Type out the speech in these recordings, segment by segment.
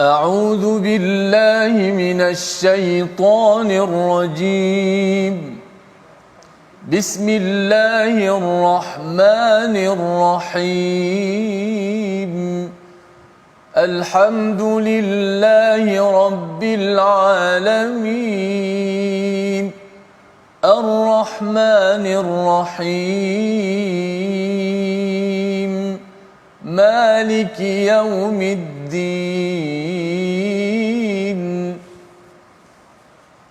أعوذ بالله من الشيطان الرجيم. بسم الله الرحمن الرحيم. الحمد لله رب العالمين. الرحمن الرحيم. مالك يوم الدين.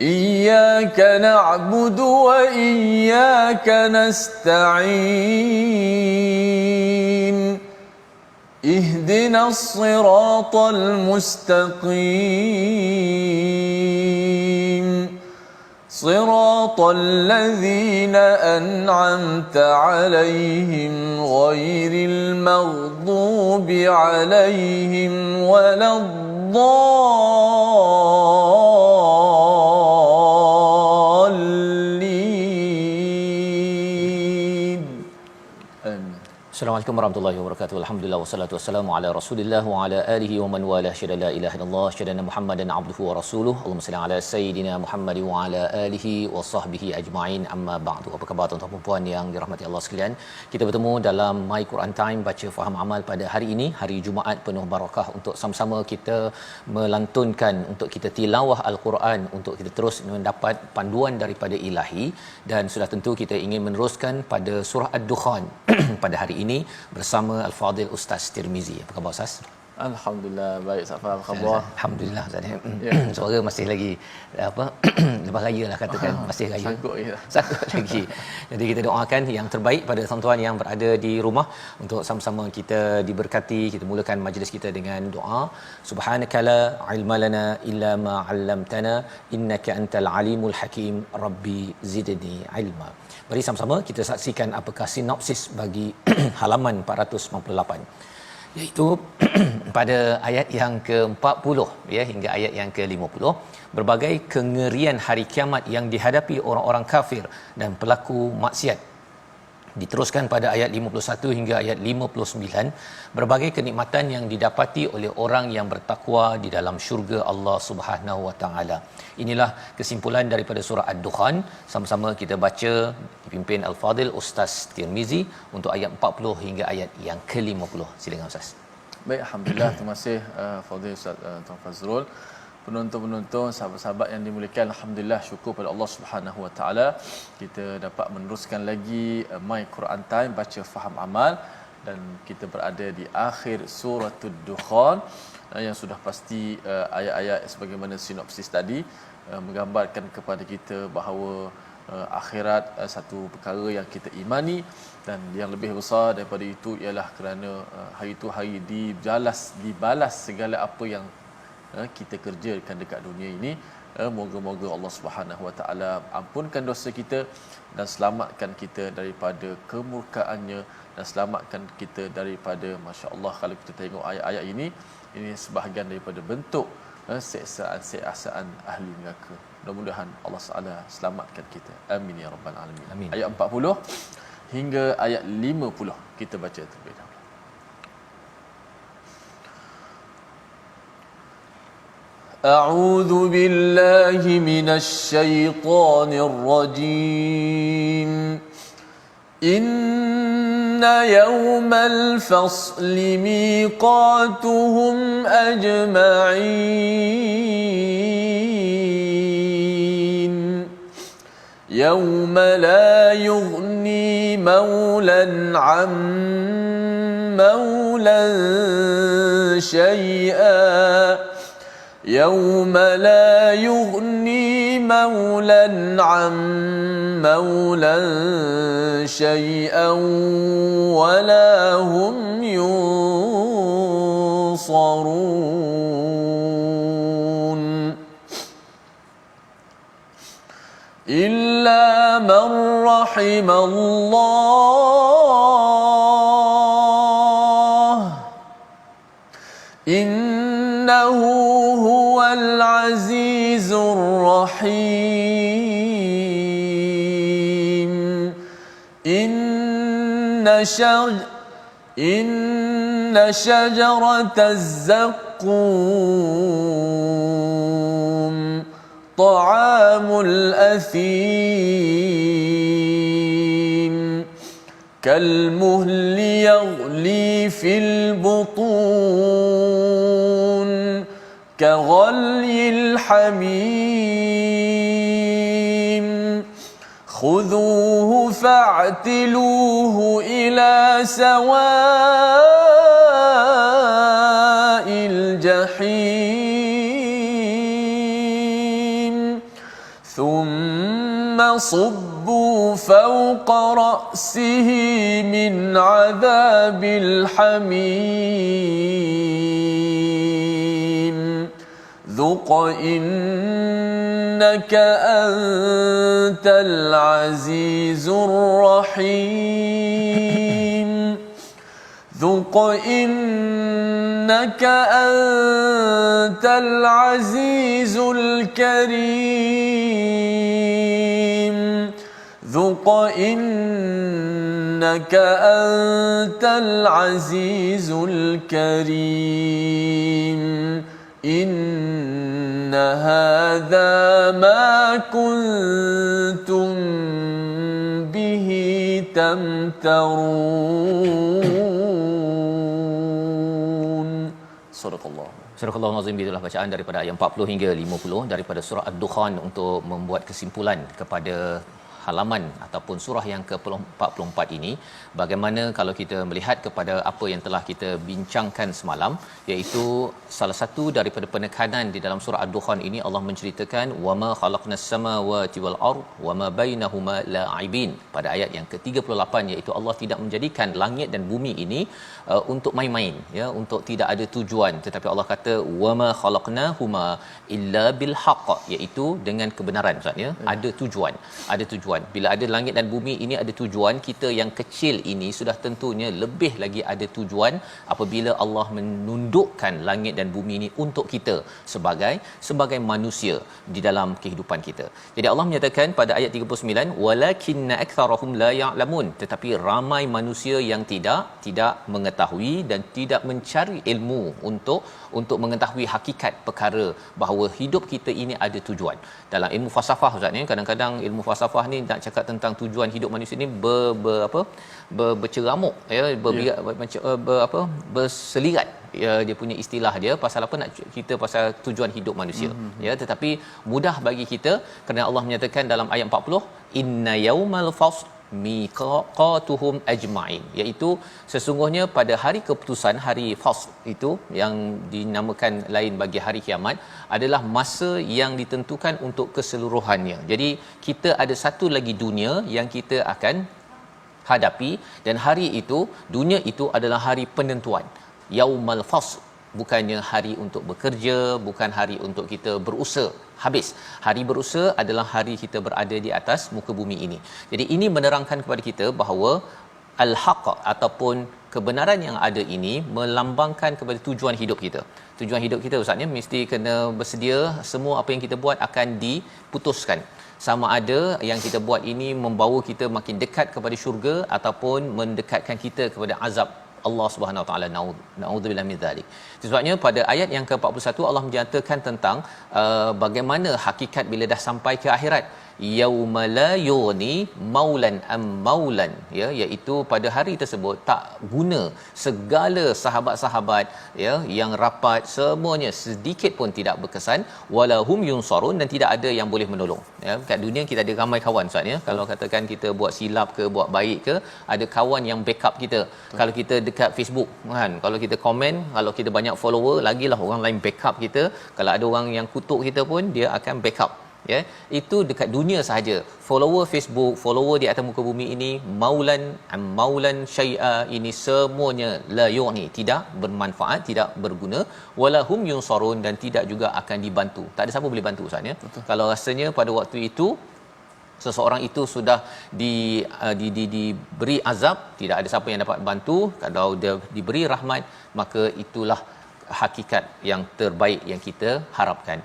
إياك نعبد وإياك نستعين. اهدنا الصراط المستقيم. صراط الذين أنعمت عليهم غير المغضوب عليهم ولا الضالين. آمين. Assalamualaikum warahmatullahi wabarakatuh. Alhamdulillah wassalatu wassalamu ala Rasulillah wa ala alihi wa man wala syada la ilaha illallah syada Muhammadan abduhu wa rasuluhu. Allahumma salli ala sayidina Muhammad wa ala alihi wa sahbihi ajma'in. Amma ba'du. Apa khabar tuan-tuan dan puan yang dirahmati Allah sekalian? Kita bertemu dalam My Quran Time baca faham amal pada hari ini, hari Jumaat penuh barakah, untuk sama-sama kita melantunkan, untuk kita tilawah al-Quran, untuk kita terus mendapat panduan daripada Ilahi. Dan sudah tentu kita ingin meneruskan pada surah Ad-Dukhan pada hari ini bersama Al-Fadil Ustaz Tirmizi. Apa khabar Ustaz? Alhamdulillah, baik. Apa khabar? Alhamdulillah Ustaz. Suara masih lagi apa? Lepas raya lah katakan, masih raya. Sanggup lagi. Jadi kita doakan yang terbaik pada tuan-tuan yang berada di rumah, untuk sama-sama kita diberkati. Kita mulakan majlis kita dengan doa. Subhanakala ilma lana illa ma 'allamtana innaka antal alimul hakim. Rabbi zidni ilma. Mari sama-sama kita saksikan apakah sinopsis bagi halaman 498, iaitu pada ayat yang ke-40 ya hingga ayat yang ke-50, berbagai kengerian hari kiamat yang dihadapi orang-orang kafir dan pelaku maksiat. Diteruskan pada ayat 51 hingga ayat 59, berbagai kenikmatan yang didapati oleh orang yang bertakwa di dalam syurga Allah Subhanahu Wa Taala. Inilah kesimpulan daripada surah Ad-Dukhan. Sama-sama kita baca, dipimpin Al-Fadil Ustaz Tirmizi untuk ayat 40 hingga ayat yang ke-50. Silakan Ustaz. Baik, alhamdulillah. Terima kasih Fadil Ustaz Tuan Fazrul. Penonton-penonton, sahabat-sahabat yang dimuliakan, alhamdulillah, syukur pada Allah Subhanahu Wa Taala, kita dapat meneruskan lagi My Quran Time baca faham amal, dan kita berada di akhir surah Ad-Dukhan yang sudah pasti ayat-ayat sebagaimana sinopsis tadi menggambarkan kepada kita bahawa akhirat satu perkara yang kita imani, dan yang lebih besar daripada itu ialah kerana hari itu hari dibalas segala apa yang kita kerjakan dekat dunia ini. Moga-moga Allah Subhanahu Wa Taala ampunkan dosa kita dan selamatkan kita daripada kemurkaannya, dan selamatkan kita daripada, masya-Allah, kalau kita tengok ayat-ayat ini sebahagian daripada bentuk siksaan ahli neraka. Mudah-mudahan Allah Taala selamatkan kita. Amin ya rabbal alamin. Amin. Ayat 40 hingga ayat 50 kita baca terlebih dahulu. أعوذ بالله من الشيطان الرجيم. إن يوم الفصل ميقاتهم أجمعين. يوم لا يغني مولا عن مولا شيئا. يوم لا يغني مولا عن مولا شيئا ولا هم ينصرون إلا من رحم الله إنه هو العزيز الرحيم. إن inna syajarataz zaqqum ta'amul athim كالمهل يغلي في البطون كغلي الحميم خذوه فاعتلوه إلى سواء الجحيم ثم صبوا فوق رأسه من عذاب الحميم ذق إنك أنت العزيز الرحيم ذق إنك أنت العزيز الكريم ذق إنك أنت العزيز الكريم إن هذا ما كنتم به تمترون صدق الله. Surah Al-Azim, itulah bacaan daripada ayat 40 hingga 50 daripada surah Ad-Dukhan untuk membuat kesimpulan kepada halaman ataupun surah yang ke-44 ini. Bagaimana kalau kita melihat kepada apa yang telah kita bincangkan semalam, iaitu salah satu daripada penekanan di dalam surah Ad-Dukhan ini Allah menceritakan wama khalaqnas samawati wal ard wama bainahuma la'ibin pada ayat yang ke-38, iaitu Allah tidak menjadikan langit dan bumi ini untuk main-main, ya, untuk tidak ada tujuan, tetapi Allah kata wama khalaqnahuma illa bil haqq, iaitu dengan kebenaran, Ustaz, ya. Ada tujuan, ada tujuan. Bila ada langit dan bumi ini ada tujuan, kita yang kecil ini sudah tentunya lebih lagi ada tujuan apabila Allah menundukkan langit dan bumi ini untuk kita sebagai manusia di dalam kehidupan kita. Jadi Allah menyatakan pada ayat 39 walakinna aktsarahum la ya'lamun, tetapi ramai manusia yang tidak mengetahui dan tidak mencari ilmu untuk mengetahui hakikat perkara bahawa hidup kita ini ada tujuan. Dalam ilmu falsafah, Ustaz, ni kadang-kadang ilmu falsafah ni nak cakap tentang tujuan hidup manusia ni berceramuk, ya, berselirat, ya, dia punya istilah dia pasal apa, nak kita pasal tujuan hidup manusia, ya, tetapi mudah bagi kita kerana Allah menyatakan dalam ayat 40 inna yaumal fasl miqatuhum ajma'in, iaitu sesungguhnya pada hari keputusan, hari fasl itu yang dinamakan lain bagi hari kiamat, adalah masa yang ditentukan untuk keseluruhannya. Jadi kita ada satu lagi dunia yang kita akan hadapi, dan hari itu, dunia itu adalah hari penentuan, yaumal fasl, bukannya hari untuk bekerja, bukan hari untuk kita berusaha habis. Hari berusaha adalah hari kita berada di atas muka bumi ini. Jadi ini menerangkan kepada kita bahawa al-haq ataupun kebenaran yang ada ini melambangkan kepada tujuan hidup kita. Tujuan hidup kita, Ustaz, ni mesti kena bersedia semua apa yang kita buat akan diputuskan. Sama ada yang kita buat ini membawa kita makin dekat kepada syurga ataupun mendekatkan kita kepada azab Allah Subhanahu Wa Taala. Naudzubillah min zalik. Sebabnya pada ayat yang ke-41 Allah menyatakan tentang bagaimana hakikat bila dah sampai ke akhirat. Yauma la yughni maulan am maulan, ya, iaitu pada hari tersebut tak guna segala sahabat-sahabat, ya, yang rapat, semuanya sedikit pun tidak berkesan, walahum yunsarun, dan tidak ada yang boleh menolong, ya. Kat dunia kita ada ramai kawan, Ustaz, ya. Kalau katakan kita buat silap ke buat baik ke, ada kawan yang backup kita. Kalau kita dekat Facebook, kan, kalau kita komen, kalau kita banyak follower, lagilah orang lain backup kita. Kalau ada orang yang kutuk kita pun dia akan backup, ya. Itu dekat dunia sahaja. Follower Facebook, follower di atas muka bumi ini, maulan syai'a, ini semuanya la yughni, tidak bermanfaat, tidak berguna, walahum yunsarun, dan tidak juga akan dibantu. Tak ada siapa boleh bantu, Ustaz, ya. Kalau rasanya pada waktu itu seseorang itu sudah diberi azab, tidak ada siapa yang dapat bantu. Kalau dia diberi rahmat, maka itulah hakikat yang terbaik yang kita harapkan.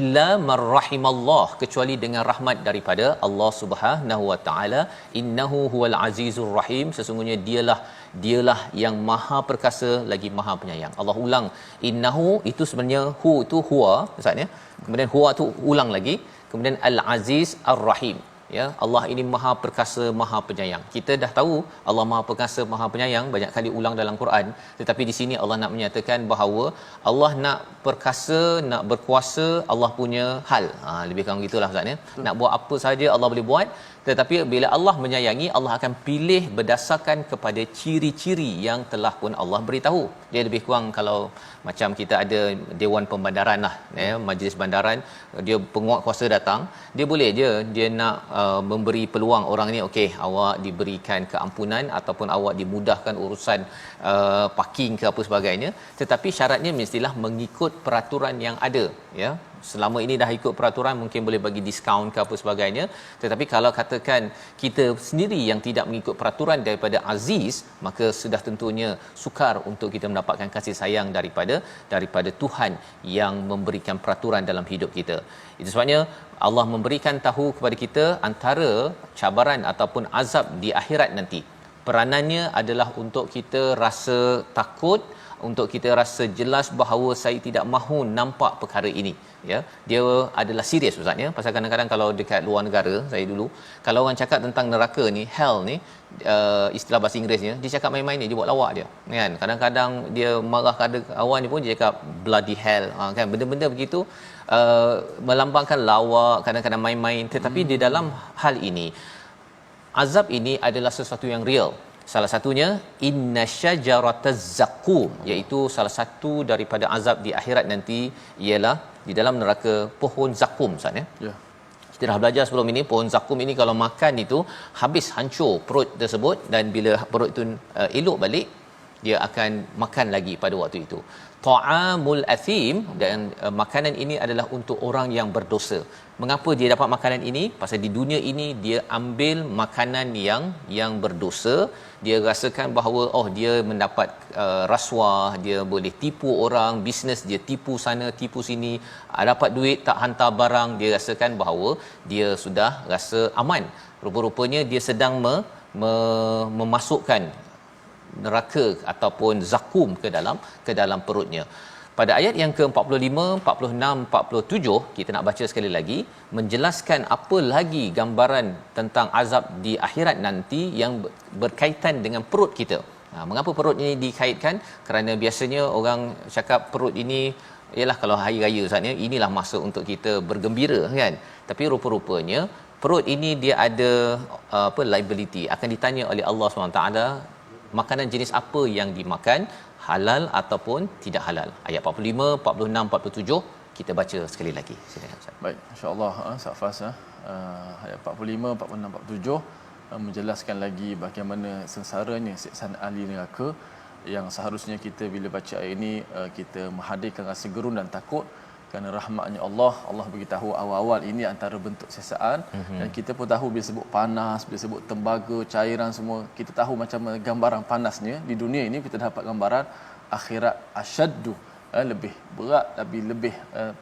illa marrahimallah, kecuali dengan rahmat daripada Allah Subhanahu wa taala. Innahu huwal azizur rahim, sesungguhnya dialah yang maha perkasa lagi maha penyayang. Allah ulang innahu, itu sebenarnya hu itu huwa ustaz ya, kemudian huwa tu ulang lagi, kemudian al aziz ar rahim. Ya, Allah ini maha perkasa maha penyayang. Kita dah tahu Allah maha perkasa maha penyayang, banyak kali ulang dalam Quran, tetapi di sini Allah nak menyatakan bahawa Allah nak perkasa, nak berkuasa, Allah punya hal. Lebih kurang gitulah ustaz ya. Nak buat apa saja Allah boleh buat, tetapi bila Allah menyayangi, Allah akan pilih berdasarkan kepada ciri-ciri yang telah pun Allah beritahu. Dia lebih kurang kalau macam kita ada Dewan Pembandaran lah ya, majlis bandaran, dia penguat kuasa datang, dia boleh je dia nak memberi peluang orang ni, okey awak diberikan keampunan ataupun awak dimudahkan urusan parking ke apa sebagainya, tetapi syaratnya mestilah mengikut peraturan yang ada ya. Selama ini dah ikut peraturan, mungkin boleh bagi diskaun ke apa sebagainya, tetapi kalau katakan kita sendiri yang tidak mengikut peraturan daripada Aziz, maka sudah tentunya sukar untuk kita mendapatkan kasih sayang daripada Tuhan yang memberikan peraturan dalam hidup kita. Itu sebabnya Allah memberikan tahu kepada kita antara cabaran ataupun azab di akhirat nanti. Peranannya adalah untuk kita rasa takut, untuk kita rasa jelas bahawa saya tidak mahu nampak perkara ini ya. Dia adalah serius ustaz ya, pasal kadang-kadang kalau dekat luar negara, saya dulu kalau orang cakap tentang neraka ni, hell ni, istilah bahasa Inggerisnya, dia cakap main-main ni, dia buat lawak dia kan. Kadang-kadang dia marah pada kawan ni pun dia cakap bloody hell kan, benda-benda begitu melambangkan lawak, kadang-kadang main-main, tetapi di dalam hal ini azab ini adalah sesuatu yang real. Salah satunya inna syajarataz zaqqum, iaitu salah satu daripada azab di akhirat nanti ialah di dalam neraka pohon zakum ustaz ya. Ya. Kita dah belajar sebelum ini, pohon zakum ini kalau makan itu habis hancur perut tersebut, dan bila perut itu elok balik, dia akan makan lagi pada waktu itu. Ta'amul athim, dan makanan ini adalah untuk orang yang berdosa. Mengapa dia dapat makanan ini? Pasal di dunia ini dia ambil makanan yang berdosa. Dia rasakan bahawa dia mendapat rasuah, dia boleh tipu orang, bisnes dia tipu sana tipu sini, dapat duit tak hantar barang, dia rasakan bahawa dia sudah rasa aman. Rupa-rupanya dia sedang memasukkan neraka ataupun zakum ke dalam perutnya. Pada ayat yang ke-45, 46, 47 kita nak baca sekali lagi, menjelaskan apa lagi gambaran tentang azab di akhirat nanti yang berkaitan dengan perut kita. Mengapa perut ini dikaitkan? Kerana biasanya orang cakap perut ini ialah kalau hari raya saatnya, inilah masa untuk kita bergembira kan. Tapi rupa-rupanya perut ini dia ada liability, akan ditanya oleh Allah SWT makanan jenis apa yang dimakan, halal ataupun tidak halal. Ayat 45, 46, 47 kita baca sekali lagi. Silakan Ustaz. Baik, insya-Allah Safas ayat 45, 46, 47 menjelaskan lagi bagaimana sengsaranya siksaan ahli neraka, yang seharusnya kita bila baca ayat ini kita menghadirkan rasa gerun dan takut kerana rahmatnya Allah beritahu awal-awal ini antara bentuk siksaan. Dan kita pun tahu bila sebut panas, bila sebut tembaga, cairan semua, kita tahu macam gambaran panasnya di dunia ini, kita dapat gambaran akhirat asyaddu, lebih berat, lebih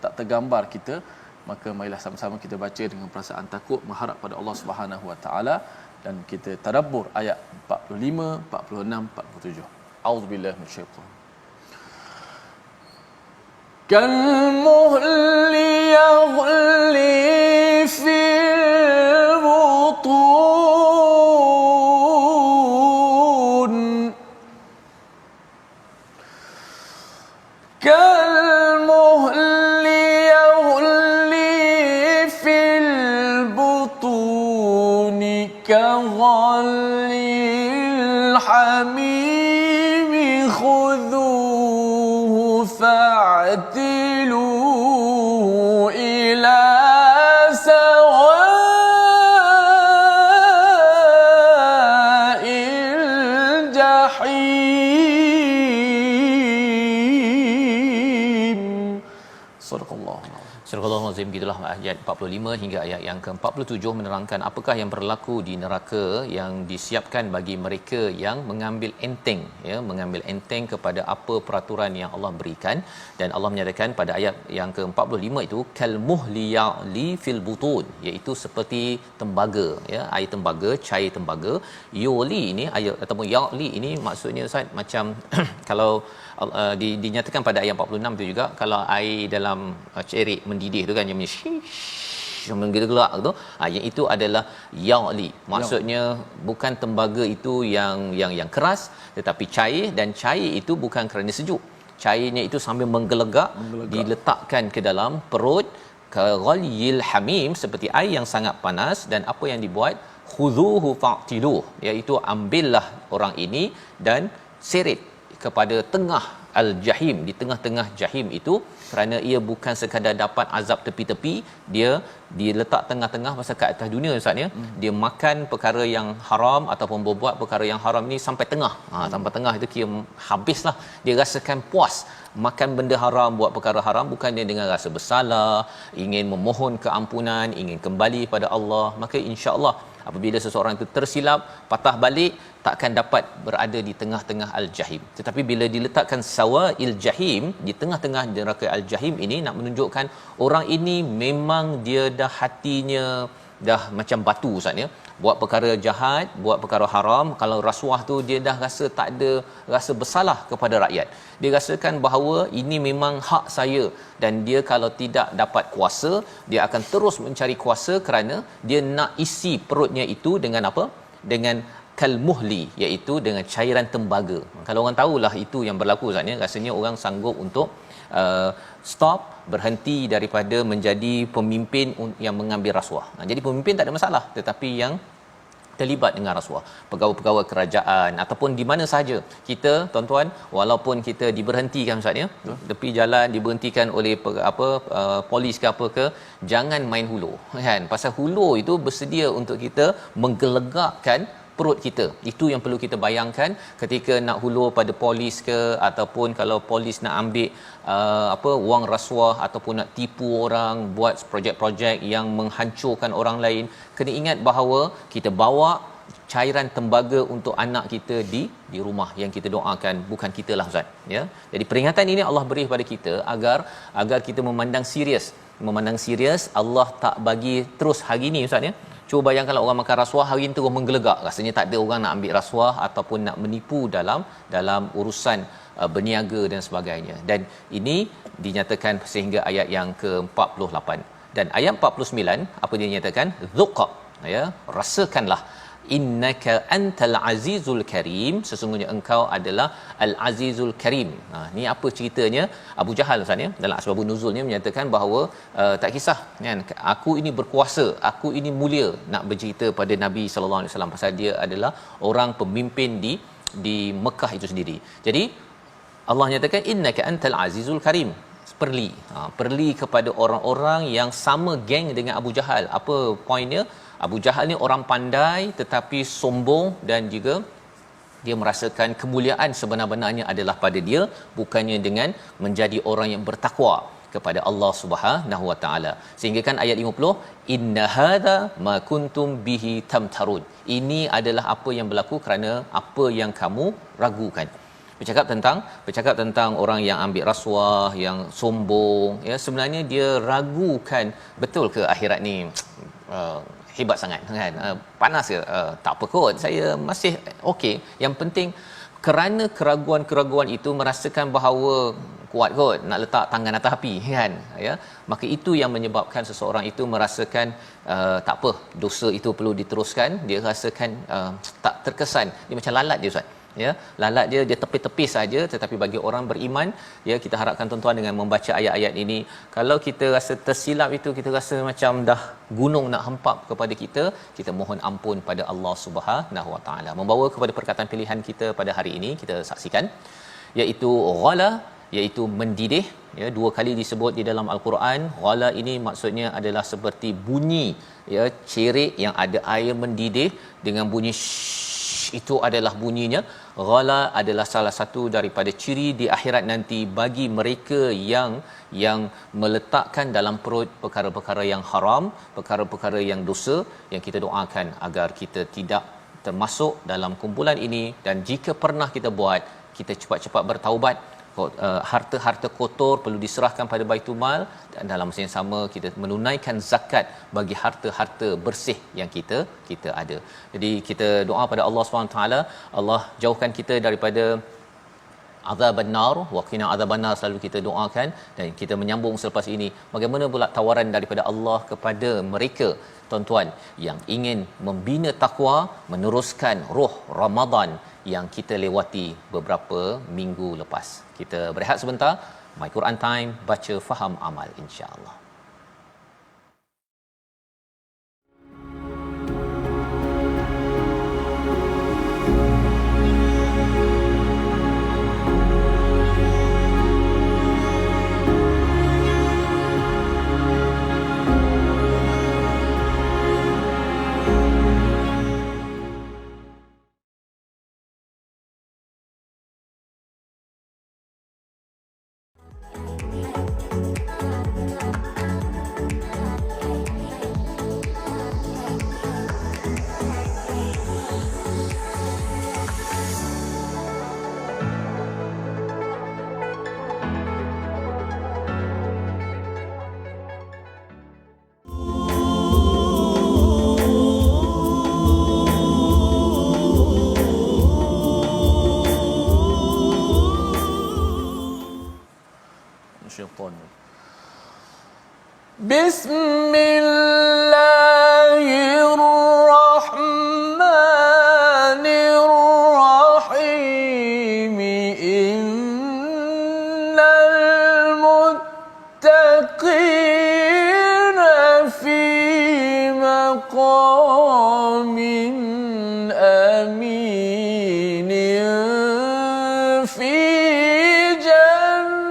tak tergambar kita. Maka marilah sama-sama kita baca dengan perasaan takut, mengharap pada Allah Subhanahu Wa Taala, dan kita tadabbur ayat 45, 46, 47. Auzubillahi minasyaitanir كالمهل يغلي في البطون كالمهل يغلي في البطون كغلي الحميم خذوه فاعتلوه إلى سواء الجحيم. صدق الله. Surah Al-Azim gitulah ayat 45 hingga ayat yang ke-47 menerangkan apakah yang berlaku di neraka yang disiapkan bagi mereka yang mengambil enteng mengambil enteng kepada apa peraturan yang Allah berikan. Dan Allah menyatakan pada ayat yang ke-45 itu kal muhli fil butun, iaitu seperti tembaga air tembaga, cair tembaga. Yuli ini ayat ataupun yali ini maksudnya Ustaz macam kalau dinyatakan pada ayat 46 tu juga, kalau air dalam cerik mendidih tu kan, yang menggelak tu, yang itu adalah yali. Maksudnya bukan tembaga itu yang keras, tetapi cair, dan cair itu bukan kerana sejuk. Cairnya itu sambil menggelegak, diletakkan ke dalam perut, kaghalyil hamim, seperti air yang sangat panas. Dan apa yang dibuat, khudhuhu fa'tiluh, iaitu ambillah orang ini dan seret kepada tengah al-jahim, di tengah-tengah jahim itu, kerana ia bukan sekadar dapat azab tepi-tepi, dia diletak tengah-tengah pasal kat atas dunia Ustaz ya. Dia makan perkara yang haram ataupun berbuat perkara yang haram ni sampai tengah. Sampai tengah itu kira habislah. Dia rasakan puas makan benda haram, buat perkara haram, bukan dia dengan rasa bersalah, ingin memohon keampunan, ingin kembali pada Allah. Maka insya-Allah apabila seseorang itu tersilap, patah balik, takkan dapat berada di tengah-tengah al-jahim. Tetapi bila diletakkan sawa'il jahim, di tengah-tengah neraka al-jahim ini, nak menunjukkan orang ini memang dia dah hatinya dah macam batu Ustaz ya. Buat perkara jahat, buat perkara haram, kalau rasuah tu dia dah rasa tak ada rasa bersalah kepada rakyat. Dia rasakan bahawa ini memang hak saya, dan dia kalau tidak dapat kuasa, dia akan terus mencari kuasa kerana dia nak isi perutnya itu dengan apa? Dengan kalmuhli, iaitu dengan cairan tembaga. Kalau orang tahulah itu yang berlaku Ustaz ya, rasanya orang sanggup untuk stop, berhenti daripada menjadi pemimpin yang mengambil rasuah. Jadi pemimpin tak ada masalah, tetapi yang terlibat dengan rasuah, pegawai-pegawai kerajaan ataupun di mana sahaja kita, tuan-tuan, walaupun kita diberhentikan Ustaz ya, tepi jalan diberhentikan oleh polis ke apa ke, jangan main hulur kan, pasal hulur itu bersedia untuk kita menggelegakkan perut kita. Itu yang perlu kita bayangkan ketika nak hulur pada polis ke, ataupun kalau polis nak ambil wang rasuah ataupun nak tipu orang, buat projek-projek yang menghancurkan orang lain. Kena ingat bahawa kita bawa cairan tembaga untuk anak kita di rumah yang kita doakan, bukan kita lah Ustaz ya. Jadi peringatan ini Allah beri kepada kita agar kita memandang serius. Allah tak bagi terus hari ni Ustaz ya. Cuba bayangkanlah orang makan rasuah hari ini terus menggelegak, rasanya tak ada orang nak ambil rasuah ataupun nak menipu dalam urusan berniaga dan sebagainya. Dan ini dinyatakan sehingga ayat yang ke-48. Dan ayat 49 apa dia nyatakan? Zuqa, ya, rasakanlah, innaka antal azizul karim, sesungguhnya engkau adalah al azizul karim. Ni apa ceritanya? Abu Jahal Ustaz ya, dalam asbabun nuzulnya menyatakan bahawa tak kisah kan, aku ini berkuasa, aku ini mulia, nak bercerita pada Nabi sallallahu alaihi wasallam pasal dia adalah orang pemimpin di Mekah itu sendiri. Jadi Allah nyatakan innaka antal azizul karim, perli kepada orang-orang yang sama geng dengan Abu Jahal. Apa poinnya? Abu Jahal ni orang pandai tetapi sombong, dan juga dia merasakan kemuliaan sebenar-benarnya adalah pada dia, bukannya dengan menjadi orang yang bertakwa kepada Allah Subhanahu Wa Taala. Sehingga kan ayat 50, inna hadza ma kuntum bihi tamtarun, ini adalah apa yang berlaku kerana apa yang kamu ragukan. Bercakap tentang orang yang ambil rasuah, yang sombong ya, sebenarnya dia ragukan betul ke akhirat ni hebat sangat kan, panas ke, tak apa kot, saya masih okey. Yang penting kerana keraguan-keraguan itu merasakan bahawa kuat kot, nak letak tangan atas api kan ya, maka itu yang menyebabkan seseorang itu merasakan tak apa, dosa itu perlu diteruskan. Dia rasakan tak terkesan, dia macam lalat dia Ustaz ya, lalat dia tepi-tepi saja. Tetapi bagi orang beriman ya, kita harapkan tuan-tuan dengan membaca ayat-ayat ini, kalau kita rasa tersilap itu, kita rasa macam dah gunung nak hempap kepada kita, kita mohon ampun pada Allah Subhanahu Wa Taala. Membawa kepada perkataan pilihan kita pada hari ini, kita saksikan, iaitu ghala, iaitu mendidih ya, dua kali disebut di dalam al-Quran. Ghala ini maksudnya adalah seperti bunyi ya, cerik yang ada air mendidih dengan bunyi itu adalah bunyinya. Ghala adalah salah satu daripada ciri di akhirat nanti bagi mereka yang meletakkan dalam perut perkara-perkara yang haram, perkara-perkara yang dosa, yang kita doakan agar kita tidak termasuk dalam kumpulan ini, dan jika pernah kita buat, kita cepat-cepat bertaubat. Harta-harta kotor perlu diserahkan pada Baitul Mal, dan dalam masa yang sama kita menunaikan zakat bagi harta-harta bersih yang kita ada. Jadi kita doa pada Allah SWT, Allah jauhkan kita daripada azaban nar, wa qina azaban nar, selalu kita doakan. Dan kita menyambung selepas ini, bagaimana pula tawaran daripada Allah kepada mereka tuan-tuan yang ingin membina takwa, meneruskan roh Ramadan yang kita lewati beberapa minggu lepas. Kita berehat sebentar. My Quran Time, baca faham amal, insya-Allah. بسم الله الرحمن الرحيم إن المتقين في مقام أمين في جنات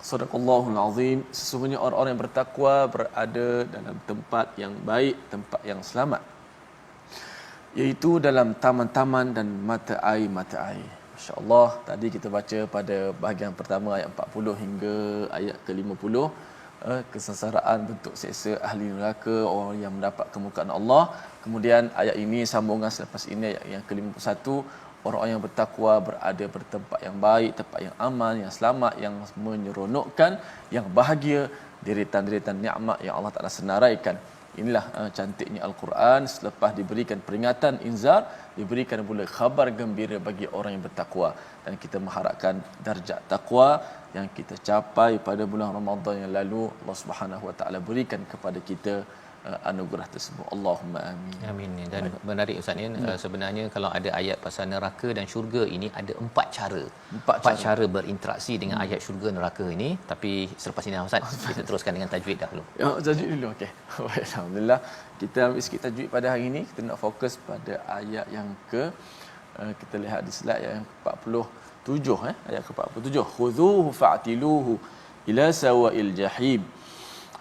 Sadaqallahul Azim. Sesungguhnya orang-orang yang bertakwa berada dalam tempat yang baik, tempat yang selamat, iaitu dalam taman-taman dan mata air-mata air. Masya-Allah, tadi kita baca pada bahagian pertama ayat 40 hingga ayat ke-50, kesengsaraan bentuk seksa ahli neraka, orang yang mendapat kemurkaan Allah. Kemudian ayat ini sambungan selepas ini ayat yang ke-51, orang-orang yang bertakwa berada pada tempat yang baik, tempat yang aman, yang selamat, yang menyeronokkan, yang bahagia, deretan-deretan nikmat yang Allah Taala senaraikan. Inilah cantiknya Al-Quran. Selepas diberikan peringatan, inzar, diberikan pula khabar gembira bagi orang yang bertakwa. Dan kita mengharapkan darjat takwa yang kita capai pada bulan Ramadan yang lalu, Allah Subhanahu Wa Taala berikan kepada kita anugerah tersebut. Allahumma amin. Amin. Dan menarik Ustaz ni, sebenarnya kalau ada ayat pasal neraka dan syurga ini, ada empat cara berinteraksi dengan ayat syurga neraka ini. Tapi selepas ini Ustaz, kita teruskan dengan tajwid dahulu. Ya, tajwid dulu. Okey. Alhamdulillah. Kita ambil sikit tajwid pada hari ini. Kita nak fokus pada ayat yang kita lihat di slide yang 47, ayat ke-47. Khuzuhu fa'tiluhu ila sawa'il jahim.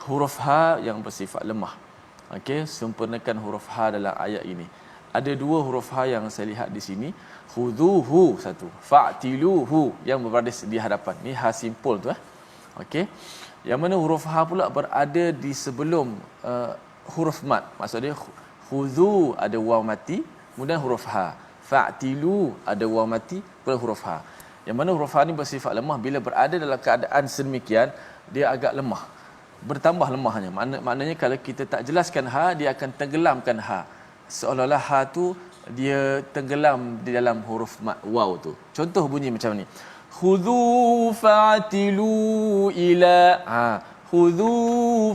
Huruf ha yang bersifat lemah. Okey, sempurnakan huruf ha dalam ayat ini. Ada dua huruf ha yang saya lihat di sini. Khuduhu satu, fa'tiluhu yang berbaris di hadapan. Ni ha simpul tu Okey. Yang mana huruf ha pula berada di sebelum huruf mat. Maksudnya khudhu ada waw mati, kemudian huruf ha. Fa'tilu ada waw mati, kemudian huruf ha. Yang mana huruf ha ni bersifat lemah. Bila berada dalam keadaan sedemikian, dia agak lemah, bertambah lemahnya. Maknanya kalau kita tak jelaskan ha, dia akan tenggelamkan ha. Seolah-olah ha tu dia tenggelam di dalam huruf waw tu. Contoh bunyi macam ni. Khudhu fa'tilu ila. Khudhu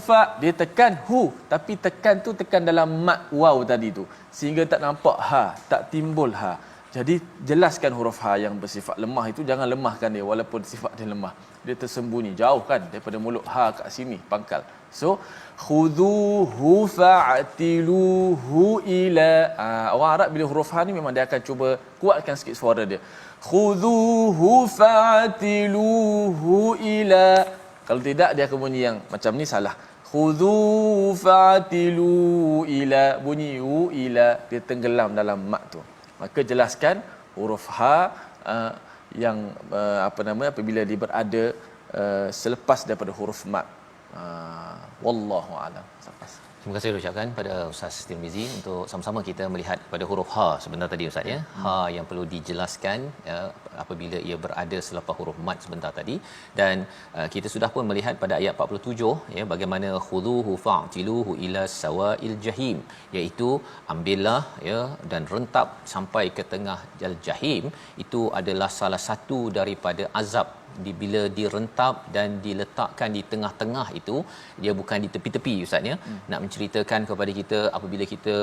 fa, dia tekan hu, tapi tekan tu tekan dalam mat waw tadi tu, sehingga tak nampak ha, tak timbul ha. Jadi jelaskan huruf ha yang bersifat lemah itu, jangan lemahkan dia walaupun sifat dia lemah. Dia tersembunyi jauh kan daripada mulut ha kat sini pangkal. So khudhuhu fa'tiluhu ila. Orang Arab bila huruf ha ni memang dia akan cuba kuatkan sikit suara dia. Khudhuhu fa'atiluhu ila. Kalau tidak dia akan bunyi yang macam ni salah. Khudhu fa'atilu ila, bunyi u ila, dia tenggelam dalam mat tu. Maka jelaskan huruf ha yang apabila dia berada selepas daripada huruf mat. Wallahu a'lam. Terima kasih ucapkan pada Ustaz Tirmizi untuk sama-sama kita melihat pada huruf ha sebentar tadi Ustaz ya. Ha yang perlu dijelaskan apabila ia berada selepas huruf mat sebentar tadi, dan kita sudah pun melihat pada ayat 47 ya bagaimana khudhuhu fa'tiluhu ila sawa'il jahim, iaitu ambillah ya dan rentap sampai ke tengah jahim. Itu adalah salah satu daripada azab bila direntap dan diletakkan di tengah-tengah itu. Dia bukan di tepi-tepi Ustaz ya. Nak menceritakan kepada kita apabila kita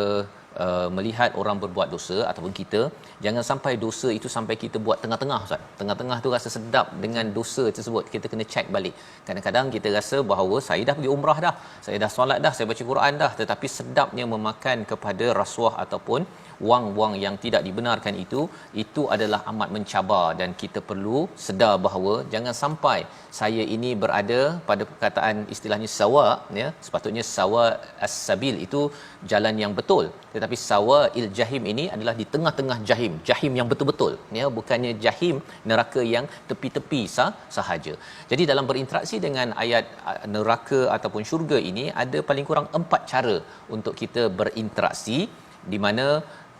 melihat orang berbuat dosa ataupun kita, jangan sampai dosa itu sampai kita buat tengah-tengah Ustaz. Tengah-tengah tu rasa sedap dengan dosa tersebut, kita kena check balik. Kadang-kadang kita rasa bahawa saya dah pergi umrah dah, saya dah solat dah, saya baca Quran dah, tetapi sedapnya memakan kepada rasuah ataupun wang-wang yang tidak dibenarkan itu adalah amat mencabar, dan kita perlu sedar bahawa jangan sampai saya ini berada pada perkataan istilahnya sawa ya, sepatutnya sawa as-sabil itu jalan yang betul, tetapi sawa il jahim ini adalah di tengah-tengah jahim yang betul-betul ya, bukannya jahim neraka yang tepi-tepi sahaja. Jadi dalam berinteraksi dengan ayat neraka ataupun syurga ini ada paling kurang 4 cara untuk kita berinteraksi, di mana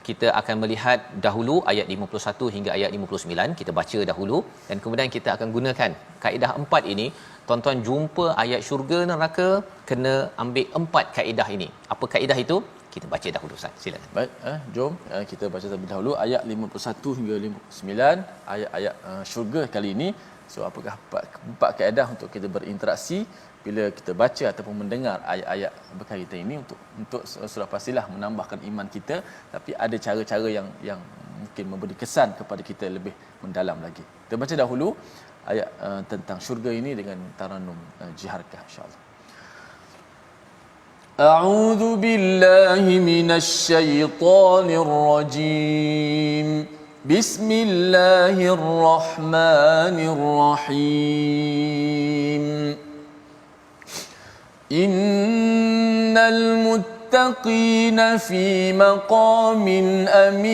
kita akan melihat dahulu ayat 51 hingga ayat 59, kita baca dahulu dan kemudian kita akan gunakan kaedah 4 ini. Tuan-tuan jumpa ayat syurga neraka, kena ambil 4 kaedah ini. Apa kaedah itu? Kita baca dahulu Ustaz. Silakan. Baik, jom kita baca terlebih dahulu ayat 51 hingga 59, ayat-ayat syurga kali ini. So apakah 4 kaedah untuk kita berinteraksi bila kita baca ataupun mendengar ayat-ayat berkaitan ini, untuk sudah pastilah menambahkan iman kita, tapi ada cara-cara yang mungkin memberi kesan kepada kita lebih mendalam lagi. Kita baca dahulu ayat tentang syurga ini dengan taranum jiharkah insya-Allah. A'udzu billahi minasy syaithanir rajim. Bismillahirrahmanirrahim. Innal muttaqina fi maqamin amin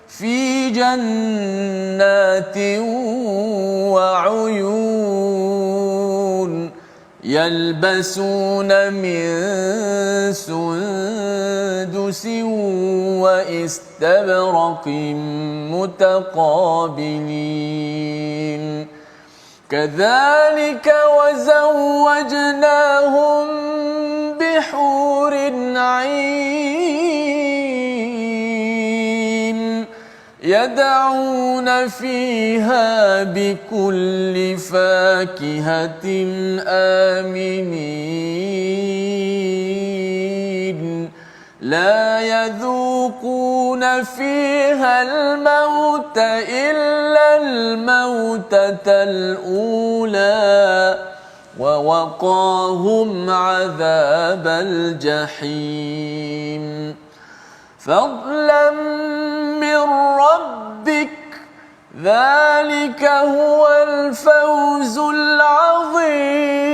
fi jannatin wa 'uyun yalbasuna min sundusin wa istabraqin mutaqabilin كذلك وزوجناهم بحور عين يدعون فيها بكل فاكهة آمنين لا يذوقون فيها الموت إلا الموتة الأولى ووقاهم عذاب الجحيم فضلا من ربك ذلك هو الفوز العظيم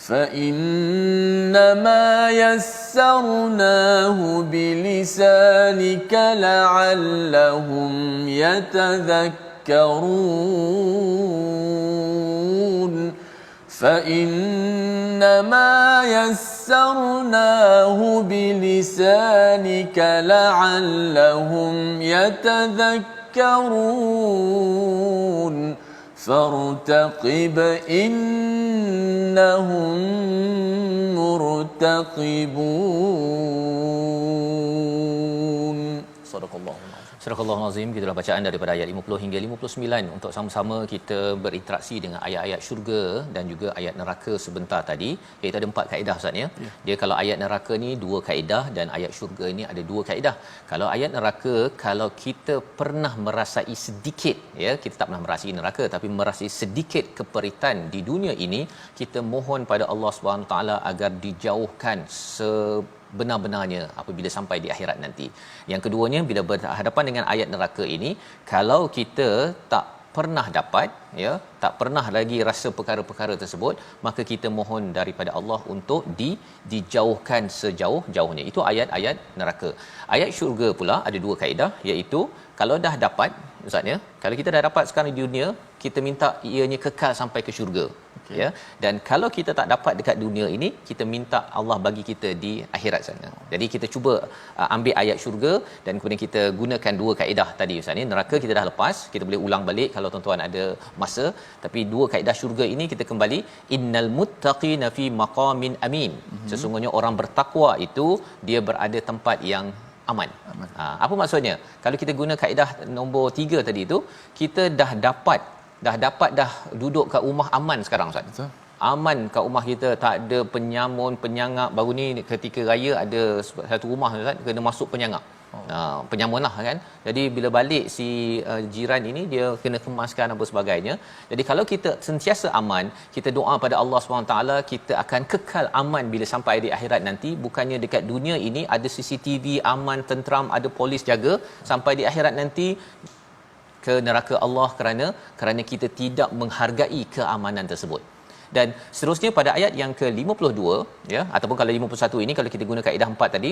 فإنما يسرناه بلسانك لعلهم يتذكرون فإنما يسرناه بلسانك لعلهم يتذكرون فارتقب إنهم مرتقبون صدق الله. Surah Al-Azim, gitulah bacaan daripada ayat 50 hingga 59 untuk sama-sama kita berinteraksi dengan ayat-ayat syurga dan juga ayat neraka sebentar tadi, iaitu ada 4 kaedah Ustaz ya. Dia kalau ayat neraka ni 2 kaedah dan ayat syurga ni ada 2 kaedah. Kalau ayat neraka, kalau kita pernah merasai sedikit ya, kita tak pernah merasai neraka tapi merasai sedikit keperitan di dunia ini, kita mohon pada Allah Subhanahu taala agar dijauhkan benar-benarnya apabila sampai di akhirat nanti. Yang keduanya, bila berhadapan dengan ayat neraka ini, kalau kita tak pernah dapat, ya, tak pernah lagi rasa perkara-perkara tersebut, maka kita mohon daripada Allah untuk dijauhkan sejauh-jauhnya. Itu ayat-ayat neraka. Ayat syurga pula ada dua kaedah, iaitu kalau dah dapat, ustaz ya, kalau kita dah dapat sekarang di dunia, kita minta ianya kekal sampai ke syurga. Okay. Ya, dan kalau kita tak dapat dekat dunia ini, kita minta Allah bagi kita di akhirat sana. Jadi kita cuba ambil ayat syurga dan kemudian kita gunakan dua kaedah tadi ustaz ni. Neraka kita dah lepas, kita boleh ulang balik kalau tuan-tuan ada masa, tapi dua kaedah syurga ini kita kembali, innal muttaqina fi maqamin amin. Sesungguhnya orang bertakwa itu dia berada tempat yang aman. Apa maksudnya? Kalau kita guna kaedah nombor 3 tadi itu, kita dah duduk kat rumah aman sekarang ustaz. Betul. Aman kat rumah kita, tak ada penyamun, penyangap. Baru ni ketika raya ada satu rumah ustaz kena masuk penyangap. Penyamun lah kan. Jadi bila balik si jiran ini, dia kena kemaskan apa sebagainya. Jadi kalau kita sentiasa aman, kita doa pada Allah SWT, kita akan kekal aman bila sampai di akhirat nanti. Bukannya dekat dunia ini ada CCTV aman, tenteram, ada polis jaga, sampai di akhirat nanti ke neraka Allah kerana kita tidak menghargai keamanan tersebut. Dan seterusnya pada ayat yang ke-52 ya, ataupun kalau 51 ini, kalau kita guna kaedah 4 tadi,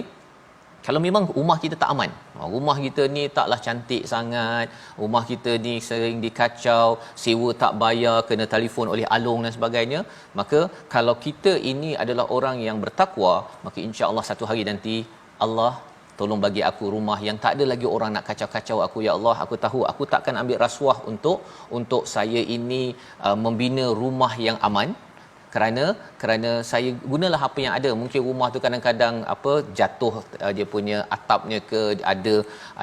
kalau memang rumah kita tak aman, rumah kita ni taklah cantik sangat, rumah kita ni sering dikacau, sewa tak bayar, kena telefon oleh alung dan sebagainya, maka kalau kita ini adalah orang yang bertakwa, maka insya-Allah satu hari nanti Allah tolong bagi aku rumah yang tak ada lagi orang nak kacau-kacau aku, ya Allah. Aku tahu aku takkan ambil rasuah untuk saya ini membina rumah yang aman, kerana saya gunalah apa yang ada. Mungkin rumah tu kadang-kadang jatuh dia punya atapnya ke,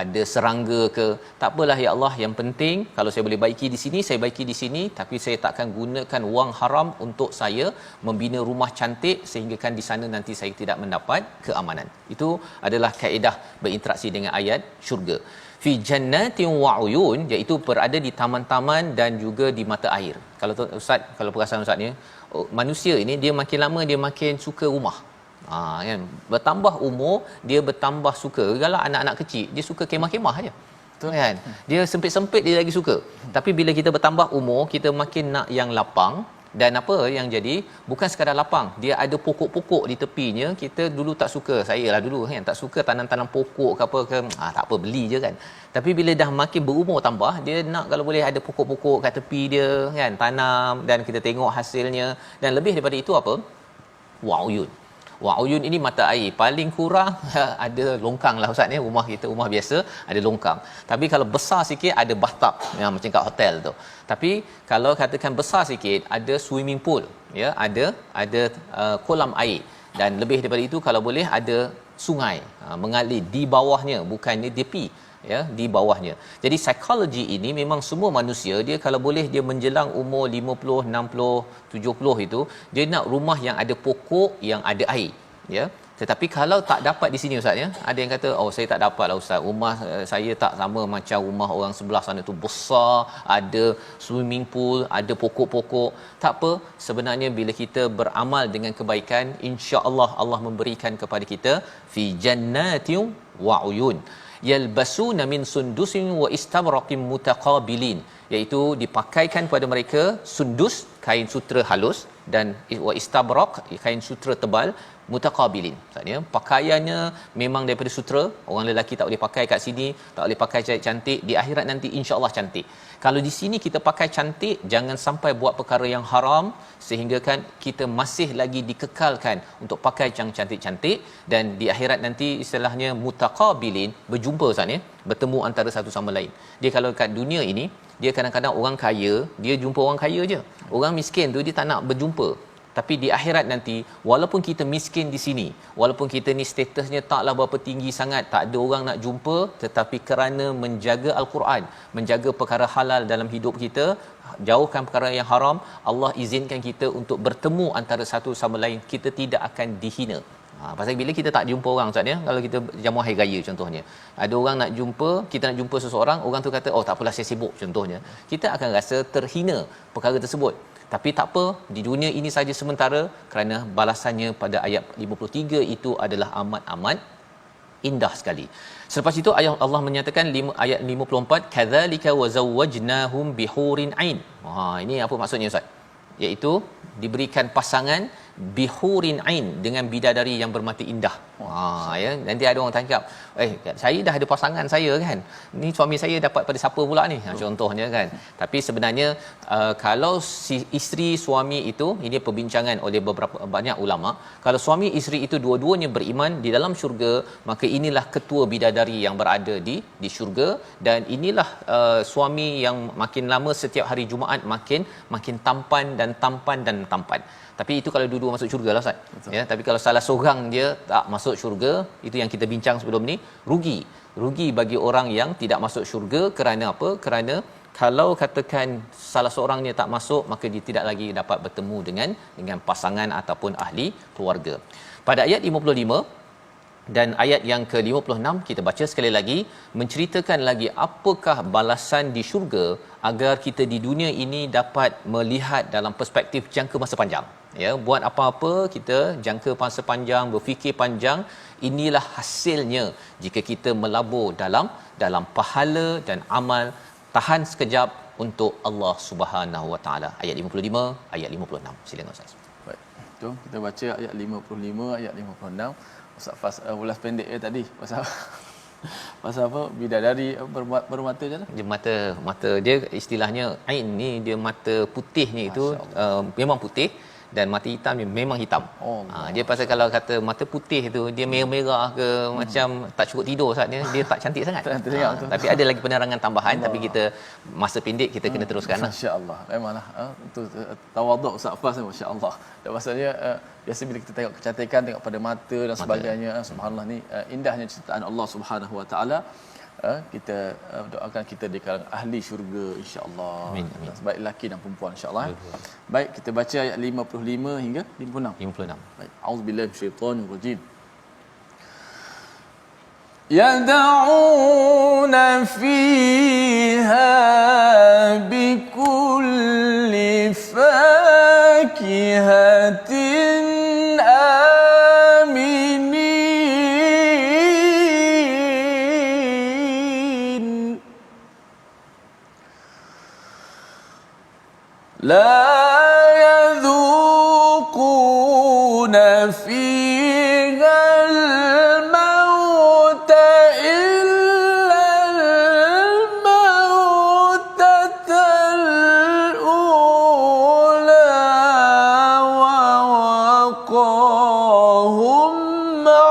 ada serangga ke, tak apalah ya Allah, yang penting kalau saya boleh baiki di sini, saya baiki di sini, tapi saya takkan gunakan wang haram untuk saya membina rumah cantik sehingga kan di sana nanti saya tidak mendapat keamanan. Itu adalah kaedah berinteraksi dengan ayat syurga. Fi jannatin wa uyun, iaitu berada di taman-taman dan juga di mata air. Kalau ustaz, kalau perasan ustaz ni, manusia ini dia makin lama dia makin suka rumah. Kan, bertambah umur dia bertambah suka. Kalau anak-anak kecil dia suka kemah-kemah aja. Betul kan? Dia sempit-sempit dia lagi suka. Tapi bila kita bertambah umur, kita makin nak yang lapang. Dan apa yang jadi, bukan sekadar lapang, dia ada pokok-pokok di tepinya. Kita dulu tak suka, saya lah dulu kan, tak suka tanam-tanam pokok ke apa ke, tak apa, beli je kan. Tapi bila dah makin berumur tambah, dia nak kalau boleh ada pokok-pokok kat tepi dia kan, tanam dan kita tengok hasilnya. Dan lebih daripada itu apa? Wa'uyun. Wa'uyun ini mata air. Paling kurang ada longkang lah ustaz ni, rumah kita rumah biasa ada longkang. Tapi kalau besar sikit ada bathtub yang macam kat hotel tu. Tapi kalau katakan besar sikit ada swimming pool ya, ada kolam air, dan lebih daripada itu kalau boleh ada sungai mengalir di bawahnya, bukannya tepi ya, di bawahnya. Jadi psikologi ini memang semua manusia dia kalau boleh dia menjelang umur 50, 60, 70 itu dia nak rumah yang ada pokok, yang ada air ya. Tetapi kalau tak dapat di sini ustaz ya, ada yang kata saya tak dapatlah ustaz, rumah saya tak sama macam rumah orang sebelah sana tu, besar, ada swimming pool, ada pokok-pokok. Tak apa, sebenarnya bila kita beramal dengan kebaikan, insya-Allah Allah memberikan kepada kita fi jannatin wa uyun yalbasuna min sundusin wa istabraqin mutaqabilin, iaitu dipakaikan kepada mereka sundus, kain sutera halus, dan wa istabraq, kain sutera tebal, mutaqabilin. Maksudnya pakaiannya memang daripada sutera. Orang lelaki tak boleh pakai kat sini, tak boleh pakai cantik, di akhirat nanti insya-Allah cantik. Kalau di sini kita pakai cantik, jangan sampai buat perkara yang haram sehingga kan kita masih lagi dikekalkan untuk pakai yang cantik-cantik. Dan di akhirat nanti istilahnya mutaqabilin, berjumpa ustaz ya, bertemu antara satu sama lain. Dia kalau kat dunia ini, dia kadang-kadang orang kaya dia jumpa orang kaya je, orang miskin tu dia tak nak berjumpa. Tapi di akhirat nanti, walaupun kita miskin di sini, walaupun kita ni statusnya taklah berapa tinggi sangat, tak ada orang nak jumpa, tetapi kerana menjaga Al-Quran, menjaga perkara halal dalam hidup kita, jauhkan perkara yang haram, Allah izinkan kita untuk bertemu antara satu sama lain, kita tidak akan dihina. Pasal bila kita tak jumpa orang ustaz ya, kalau kita jamuan hari raya contohnya, ada orang nak jumpa, kita nak jumpa seseorang, orang tu kata tak apalah saya sibuk contohnya, kita akan rasa terhina perkara tersebut. Tapi tak apa, di dunia ini saja sementara, kerana balasannya pada ayat 53 itu adalah amat-amat indah sekali. Selepas itu ayat Allah menyatakan ayat 54, kadzalika wazawwajnahum bihurin ain. Ini apa maksudnya Ustaz? Iaitu diberikan pasangan bihurin ain, dengan bidadari yang bermata indah. Ya, nanti ada orang tanya, saya dah ada pasangan saya kan, ni suami saya dapat pada siapa pula ni, contohnya kan. Tapi sebenarnya kalau si isteri suami itu, ini perbincangan oleh banyak ulama, kalau suami isteri itu dua-duanya beriman di dalam syurga, maka inilah ketua bidadari yang berada di syurga, dan inilah suami yang makin lama setiap hari Jumaat makin tampan dan tampan. Tapi itu kalau dua-dua masuk syurga lah Ustaz. Ya, tapi kalau salah seorang dia tak masuk syurga, itu yang kita bincang sebelum ni, rugi bagi orang yang tidak masuk syurga. Kerana apa? Kerana kalau katakan salah seorangnya tak masuk, maka dia tidak lagi dapat bertemu dengan pasangan ataupun ahli keluarga. Pada ayat 55 dan ayat yang ke-56 kita baca sekali lagi, menceritakan lagi apakah balasan di syurga, agar kita di dunia ini dapat melihat dalam perspektif jangka masa panjang. Ya, buat apa-apa kita jangka masa panjang, berfikir panjang, inilah hasilnya jika kita melabur dalam pahala dan amal, tahan sekejap untuk Allah Subhanahu Wa Taala. Ayat 55, ayat 56. Silakan Ustaz. Baik. Jom kita baca ayat 55, ayat 56. Ustaz Fas ulas pendek tadi pasal apa, bidadari bermata je lah. Dia mata dia istilahnya ain ni, dia mata putihnya itu memang putih, dan mata hitam ni memang hitam. Dia pasal kalau kata mata putih tu dia merah-merah ke, macam tak cukup tidur saat dia tak cantik sangat. Tapi ada lagi penerangan tambahan, tapi kita masa pendek kita kena teruskan. Masya-Allah. Memanglah itu tawaduk Ustaz Fas, masya-Allah. Dan maksudnya biasa bila kita tengok kecantikan, tengok pada mata dan sebagainya, subhanallah, ni indahnya ciptaan Allah Subhanahu Wa Taala. Kita doakan kita di kalangan ahli syurga insya-Allah. Amin. Baik lelaki dan perempuan insya-Allah. Baik, kita baca ayat 55 hingga 56. Baik. Auzubillahi minasyaitanir rajim. Yad'una fiha bikulli fakihatin لا يذوقون فيها الموت إلا الموتة الأولى ووقاهم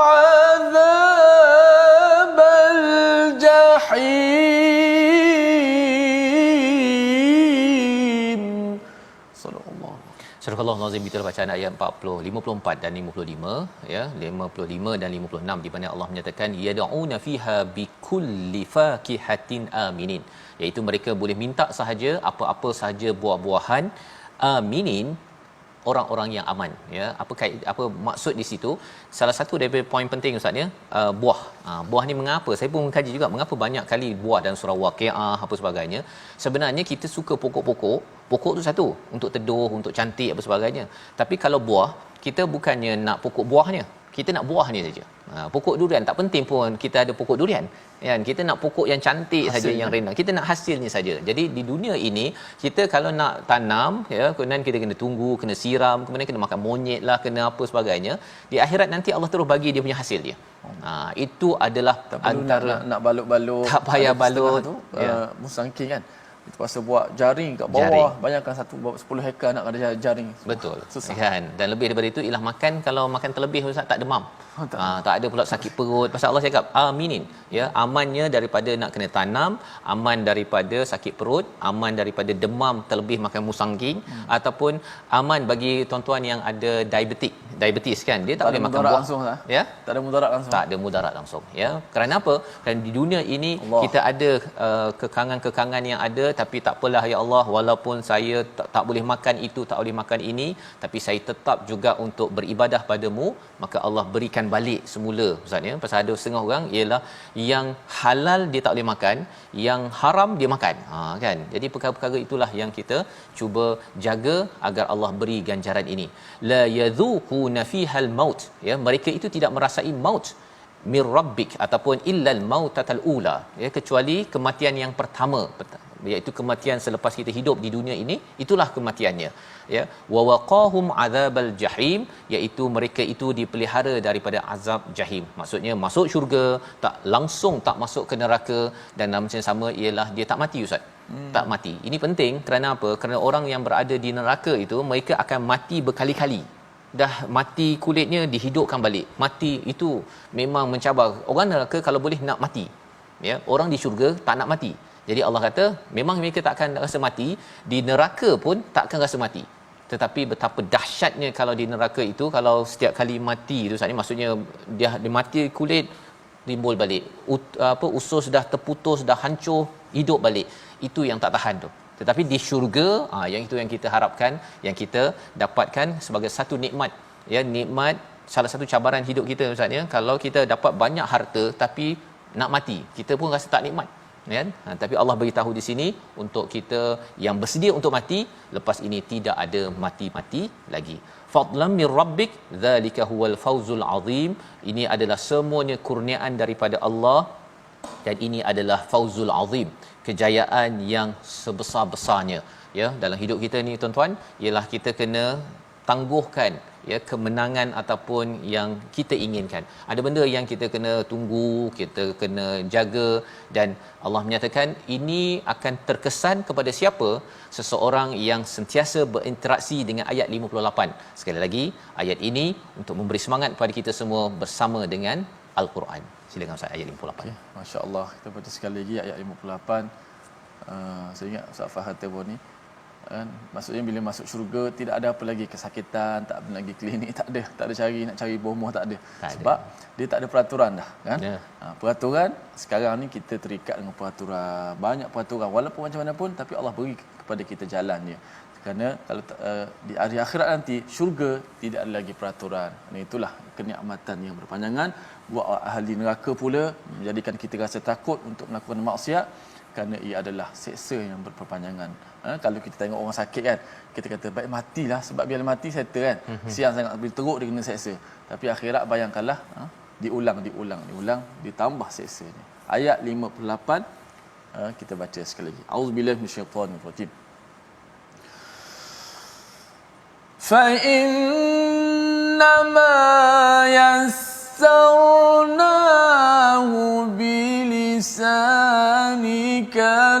عذاب الجحيم. Surah Al-Nazim, itulah bacaan ayat 40, 54 dan 55, ya, 55 dan 56, di mana Allah menyatakan yad'una fiha bikulli fakihatin aminin, iaitu mereka boleh minta sahaja apa-apa sahaja buah-buahan, aminin, orang-orang yang aman. Ya, apa maksud di situ? Salah satu daripada poin penting Ustaz ya, buah. Buah ni mengapa? Saya pun mengkaji juga mengapa banyak kali buah dalam surah Waqiah apa sebagainya. Sebenarnya kita suka pokok-pokok. Pokok tu satu, untuk teduh, untuk cantik apa sebagainya. Tapi kalau buah, kita bukannya nak pokok buahnya. Kita nak buahnya saja. Pokok durian tak penting pun kita ada pokok durian. Kan? Kita nak pokok yang cantik saja, yang rindang. Kita nak hasilnya saja. Jadi di dunia ini kita kalau nak tanam, ya, kemudian kita kena tunggu, kena siram, kemudian kena makan monyet lah, kena apa sebagainya. Di akhirat nanti Allah terus bagi dia punya hasil dia. Itu adalah tak antara nak balut-balut. Tak payah balut tu, musangking kan. Itu pasal buat jaring kat bawah, jaring. Bayangkan 10 hektar nak ada jaring. Betul. Susah. Kan? Dan lebih daripada itu ialah makan, kalau makan terlebih Ustaz tak demam. Tak ada pula sakit perut. Pasal Allah cakap aminin, ya, amannya daripada nak kena tanam, aman daripada sakit perut, aman daripada demam terlebih makan musangking, ataupun aman bagi tuan-tuan yang ada diabetes kan, dia tak boleh makan buah langsung, ya, tak ada mudarat langsung. Tak ada mudarat langsung, ya. Kerana apa? Kerana di dunia ini Allah, kita ada kekangan-kekangan yang ada, tapi tak apalah ya Allah, walaupun saya tak boleh makan itu, tak boleh makan ini, tapi saya tetap juga untuk beribadah padamu, maka Allah berikan balik semula Ustaz ya. Pasal ada setengah orang ialah yang halal dia tak boleh makan, yang haram dia makan. Kan. Jadi perkara-perkara itulah yang kita cuba jaga agar Allah beri ganjaran ini. La yadhuquna fihal maut, ya, mereka itu tidak merasai maut mir rabbik ataupun illal mautatal ula, ya, kecuali kematian yang pertama, iaitu kematian selepas kita hidup di dunia ini, itulah kematiannya, ya. Wa waqahum azabal jahim, iaitu mereka itu dipelihara daripada azab jahim, maksudnya masuk syurga, tak langsung tak masuk ke neraka, dan dalam masa yang sama ialah dia tak mati Ustaz. Tak mati. Ini penting kerana apa? Kerana orang yang berada di neraka itu mereka akan mati berkali-kali. Dah mati kulitnya dihidupkan balik. Mati itu memang mencabar. Orang neraka kalau boleh nak mati. Ya, orang di syurga tak nak mati. Jadi Allah kata memang mereka tak akan rasa mati, di neraka pun tak akan rasa mati. Tetapi betapa dahsyatnya kalau di neraka itu, kalau setiap kali mati itu maksudnya dia mati kulit timbul balik. Usus dah terputus, dah hancur, hidup balik. Itu yang tak tahan tu. Tetapi di syurga, yang itu yang kita harapkan, yang kita dapatkan sebagai satu nikmat, ya, nikmat, salah satu cabaran hidup kita Ustaz ya, kalau kita dapat banyak harta tapi nak mati, kita pun rasa tak nikmat, kan? Tapi Allah beritahu di sini untuk kita yang bersedia untuk mati, lepas ini tidak ada mati-mati lagi. Fadlan mir rabbik zalika huwal fawzul azim, ini adalah semuanya kurniaan daripada Allah, dan ini adalah fauzul azim, kejayaan yang sebesar-besarnya, ya, dalam hidup kita ni tuan-tuan, ialah kita kena tangguhkan, ya, kemenangan ataupun yang kita inginkan. Ada benda yang kita kena tunggu, kita kena jaga, dan Allah menyatakan ini akan terkesan kepada siapa? Seseorang yang sentiasa berinteraksi dengan ayat 58. Sekali lagi, ayat ini untuk memberi semangat kepada kita semua bersama dengan Al-Quran. Silakan Ustaz, ayat 58. Okay. Masya-Allah, kita baca sekali lagi ayat 58. Saya ingat Ustaz Fahad Tebo ni, maksudnya bila masuk syurga tidak ada apa lagi kesakitan, tak ada lagi klinik, tak ada nak cari bomoh, tak ada. Sebab dia tak ada peraturan dah, kan? Ya. Peraturan sekarang ni kita terikat dengan peraturan, banyak peraturan walaupun macam mana pun, tapi Allah beri kepada kita jalannya. Kerana kalau di hari akhirat nanti syurga tidak ada lagi peraturan. Dan itulah kenikmatan yang berpanjangan buat ahli neraka pula, menjadikan kita rasa takut untuk melakukan maksiat kerana ia adalah seksa yang berperpanjangan. Kalau kita tengok orang sakit kan, kita kata baik matilah, sebab bila mati settle kan. Kesian sangat bila teruk dia kena seksa. Tapi akhirat bayangkanlah, diulang ditambah seksanya. Ayat 58 kita baca sekali lagi. Auzubillahi minasyaitonirrajim. فَإِنَّمَا يَسَّرْنَاهُ بِلِسَانِكَ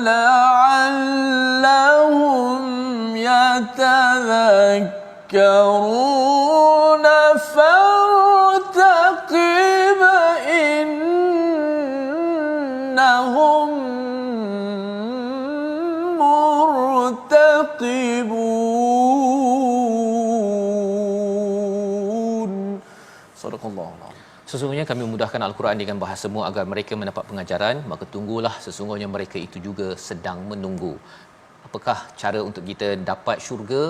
لَعَلَّهُمْ يَتَذَكَّرُونَ فَارْتَقِبْ إِنَّهُمْ مُرْتَقِبُونَ. Sesungguhnya kami memudahkan Al-Quran dengan bahasamu agar mereka mendapat pengajaran, maka tunggulah, sesungguhnya mereka itu juga sedang menunggu. Apakah cara untuk kita dapat syurga?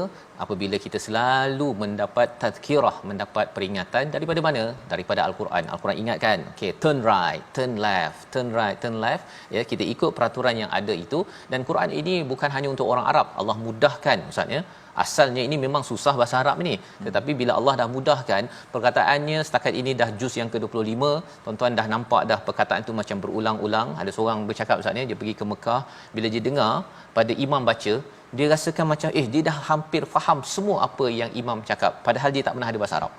Apabila kita selalu mendapat tazkirah, mendapat peringatan daripada mana? Daripada Al-Quran. Al-Quran ingatkan, okay, turn right, turn left, turn right, turn left, ya, kita ikut peraturan yang ada itu. Dan Quran ini bukan hanya untuk orang Arab. Allah mudahkan Ustaz ya. Asalnya ini memang susah bahasa Arab ni, tetapi bila Allah dah mudahkan, perkataannya setakat ini dah juz yang ke-25, tuan-tuan dah nampak dah perkataan tu macam berulang-ulang. Ada seorang bercakap Ustaz ni, dia pergi ke Mekah, bila dia dengar pada imam baca, dia rasakan macam dia dah hampir faham semua apa yang imam cakap, padahal dia tak pernah ada bahasa Arab.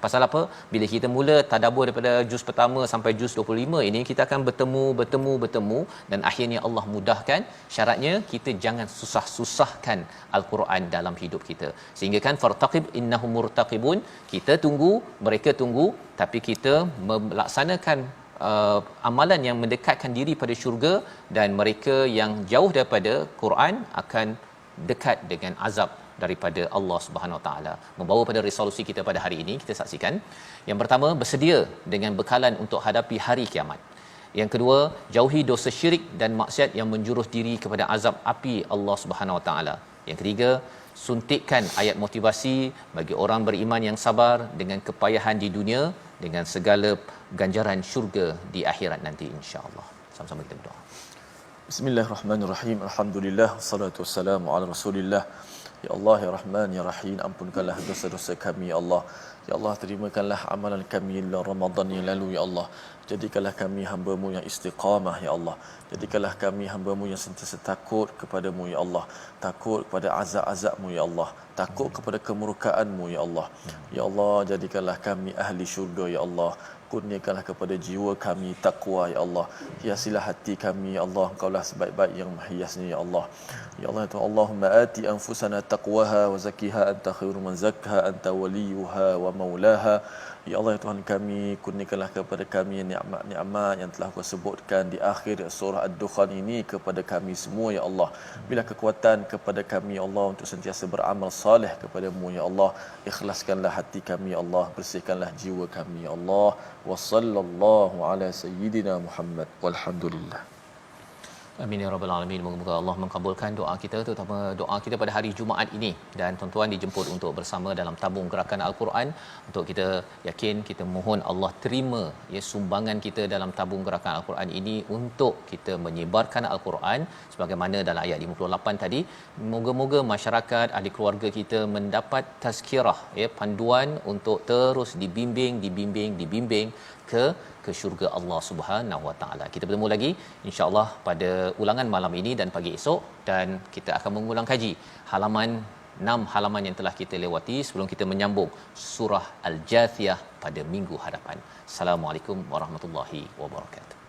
Pasal apa? Bila kita mula tadabbur daripada juz pertama sampai juz 25 ini, kita akan bertemu dan akhirnya Allah mudahkan. Syaratnya kita jangan susah-susahkan Al-Quran dalam hidup kita. Sehingga kan fartaqib innahum murtaqibun, kita tunggu, mereka tunggu, tapi kita melaksanakan amalan yang mendekatkan diri pada syurga, dan mereka yang jauh daripada Quran akan dekat dengan azab daripada Allah Subhanahu Wa Taala. Membawa pada resolusi kita pada hari ini, kita saksikan yang pertama, bersedia dengan bekalan untuk hadapi hari kiamat. Yang kedua, jauhi dosa syirik dan maksiat yang menjurus diri kepada azab api Allah Subhanahu Wa Taala. Yang ketiga, suntikkan ayat motivasi bagi orang beriman yang sabar dengan kepayahan di dunia dengan segala ganjaran syurga di akhirat nanti, insya-Allah. Sama-sama kita berdoa. Bismillahirrahmanirrahim. Alhamdulillah wassalatu wassalamu ala Rasulillah. Ya Allah ya Rahman ya Rahim, ampunkanlah dosa-dosa kami ya Allah. Ya Allah, terimakanlah amalan kami dalam Ramadan yang lalu ya Allah. Jadikanlah kami hamba-Mu yang istiqamah ya Allah. Jadikanlah kami hamba-Mu yang sentiasa takut kepadamu ya Allah. Takut kepada azab-azab-Mu ya Allah. Takut kepada kemurkaan-Mu ya Allah. Ya Allah, jadikanlah kami ahli syurga ya Allah. Kurniakanlah kepada jiwa kami takwa ya Allah. Hiasilah hati kami ya Allah. Engkaulah sebaik-baik yang menghiasnya ya Allah. Ya Allah, ya Allahumma ati anfusana taqwaha wa zakkiha anta khairu man zakkaha anta waliyuha wa maulaha. Ya Allah, ya Tuhan kami, kurniakanlah kepada kami nikmat-nikmat yang telah Kau sebutkan di akhir surah Ad-Dukhan ini kepada kami semua ya Allah. Bila kekuatan kepada kami ya Allah untuk sentiasa beramal saleh kepada-Mu ya Allah. Ikhlaskanlah hati kami ya Allah, bersihkanlah jiwa kami ya Allah. Wa sallallahu ala sayyidina Muhammad walhamdulillah. Amin ya rabbal alamin. Moga-moga Allah mengabulkan doa kita, terutama doa kita pada hari Jumaat ini, dan tuan-tuan dijemput untuk bersama dalam tabung gerakan Al-Quran untuk kita yakin, kita mohon Allah terima ya sumbangan kita dalam tabung gerakan Al-Quran ini untuk kita menyebarkan Al-Quran sebagaimana dalam ayat 58 tadi. Moga-moga masyarakat, ahli keluarga kita mendapat tazkirah ya, panduan untuk terus dibimbing ke syurga Allah Subhanahu Wa Taala. Kita bertemu lagi insya-Allah pada ulangan malam ini dan pagi esok, dan kita akan mengulang kaji halaman 6 halaman yang telah kita lewati sebelum kita menyambung surah Al-Jathiyah pada minggu hadapan. Assalamualaikum warahmatullahi wabarakatuh.